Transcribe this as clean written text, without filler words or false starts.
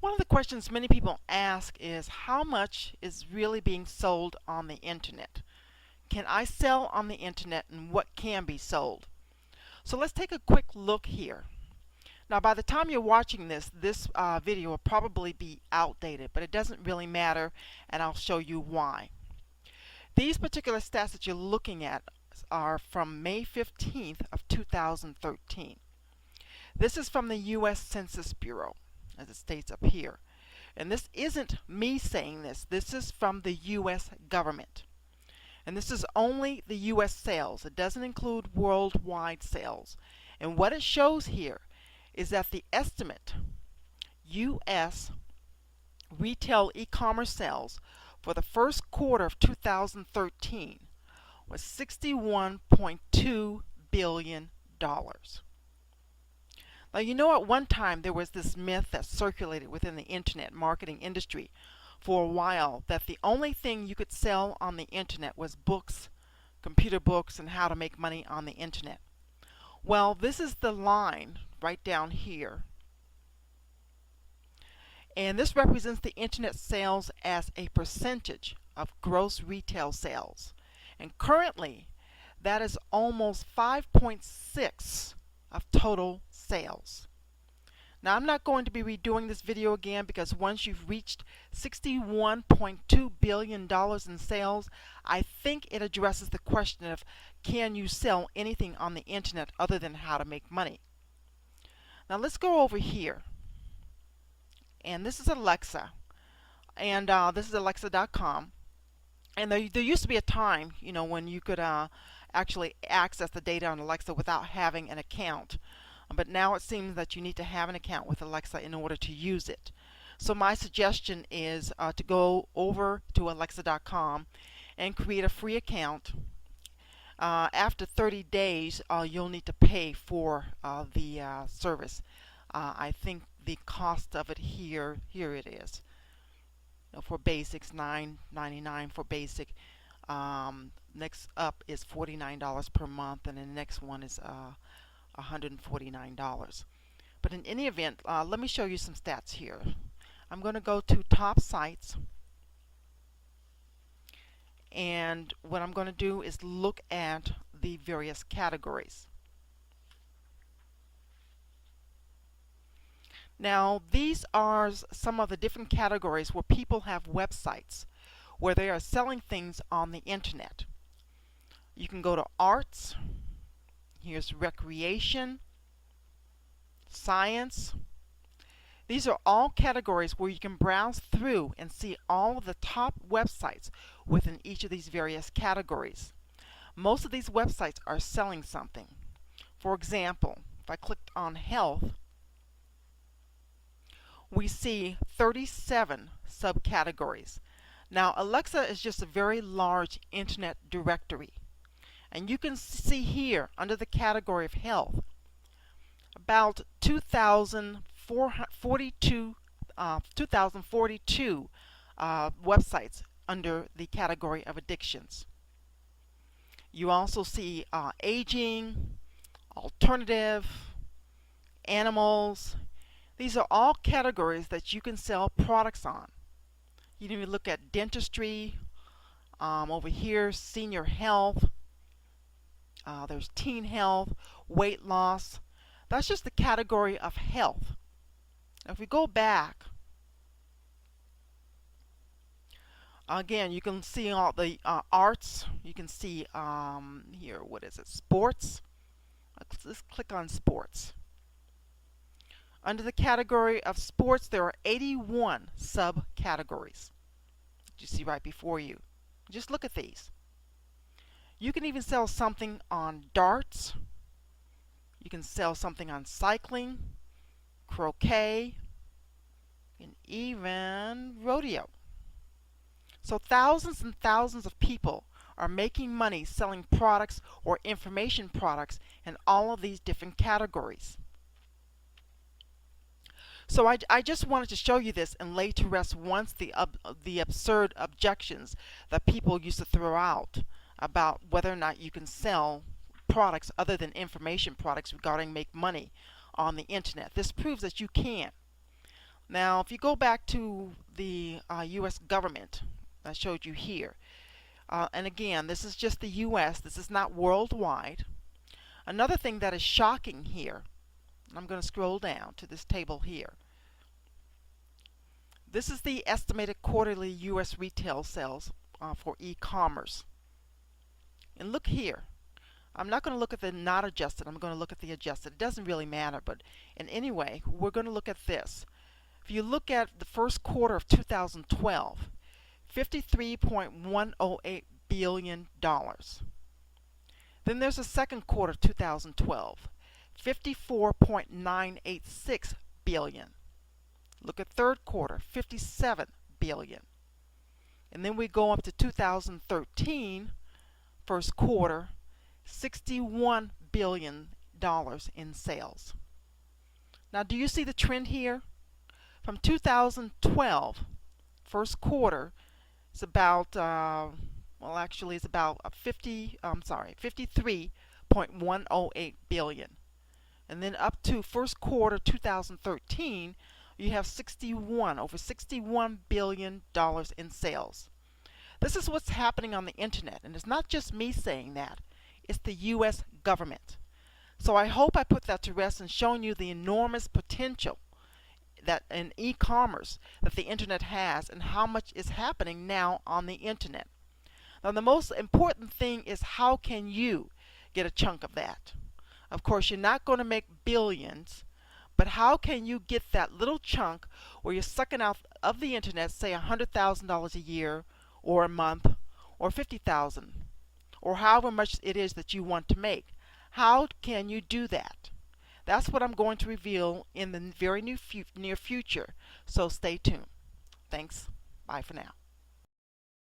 One of the questions many people ask is how much is really being sold on the internet? Can I sell on the internet and what can be sold? So let's take a quick look here. Now by the time you're watching this video will probably be outdated, but it doesn't really matter, and I'll show you why. These particular stats that you're looking at are from May 15th of 2013. This is from the U.S. Census Bureau, as it states up here. And this isn't me saying this. This is from the U.S. government. And this is only the U.S. sales. It doesn't include worldwide sales. And what it shows here is that the estimate U.S. retail e-commerce sales for the first quarter of 2013 was $61.2 billion. Now, you know, at one time there was this myth that circulated within the internet marketing industry for a while that the only thing you could sell on the internet was books, computer books, and how to make money on the internet. Well, this is the line right down here. And this represents the internet sales as a percentage of gross retail sales. And currently, that is almost 5.6 of total sales. Now, I'm not going to be redoing this video again because once you've reached $61.2 billion in sales, I think it addresses the question of can you sell anything on the internet other than how to make money. Now let's go over here. And this is Alexa. And this is Alexa.com. And there used to be a time, you know, when you could actually access the data on Alexa without having an account. But now it seems that you need to have an account with Alexa in order to use it. So my suggestion is to go over to Alexa.com and create a free account. After 30 days, you'll need to pay for the service. I think the cost of it here it is. For basics, $9.99 for basic. Next up is $49 per month, and then the next one is $149. But in any event, let me show you some stats here. I'm going to go to top sites, and what I'm going to do is look at the various categories. Now, these are some of the different categories where people have websites where they are selling things on the internet. You can go to arts. Here's recreation, science. These are all categories where you can browse through and see all of the top websites within each of these various categories. Most of these websites are selling something. For example, if I clicked on health, we see 37 subcategories. Now, Alexa is just a very large internet directory. And you can see here under the category of health about 2,042 websites under the category of addictions. You also see aging, alternative, animals. These are all categories that you can sell products on. You can even look at dentistry, over here, senior health. There's teen health, weight loss. That's just the category of health. Now, if we go back, again, you can see all the arts. You can see here, what is it? Sports. Let's click on sports. Under the category of sports, there are 81 subcategories that you see right before you. Just look at these. You can even sell something on darts. You can sell something on cycling, croquet, and even rodeo. So thousands and thousands of people are making money selling products or information products in all of these different categories. So I just wanted to show you this and lay to rest once the absurd objections that people used to throw out about whether or not you can sell products other than information products regarding make money on the internet. This proves that you can. Now, if you go back to the U.S. government I showed you here, and again, this is just the U.S., this is not worldwide. Another thing that is shocking here, I'm going to scroll down to this table here. This is the estimated quarterly U.S. retail sales for e-commerce. And look here. I'm not going to look at the not adjusted. I'm going to look at the adjusted. It doesn't really matter, but in any way, we're going to look at this. If you look at the first quarter of 2012, $53.108 billion. Then there's the second quarter of 2012, $54.986 billion. Look at third quarter, $57 billion. And then we go up to 2013, first quarter, $61 billion in sales. Now, do you see the trend here? From 2012, first quarter, it's about well, actually, it's about 53.108 billion, and then up to first quarter 2013, you have over $61 billion in sales. This is what's happening on the internet, and it's not just me saying that. It's the U.S. government. So I hope I put that to rest and shown you the enormous potential that in e-commerce that the internet has and how much is happening now on the internet. Now, the most important thing is how can you get a chunk of that? Of course, you're not going to make billions, but how can you get that little chunk where you're sucking out of the internet, say $100,000 a year or a month or $50,000 or however much it is that you want to make? How can you do that? That's what I'm going to reveal in the very near future, so stay tuned. Thanks. Bye for now.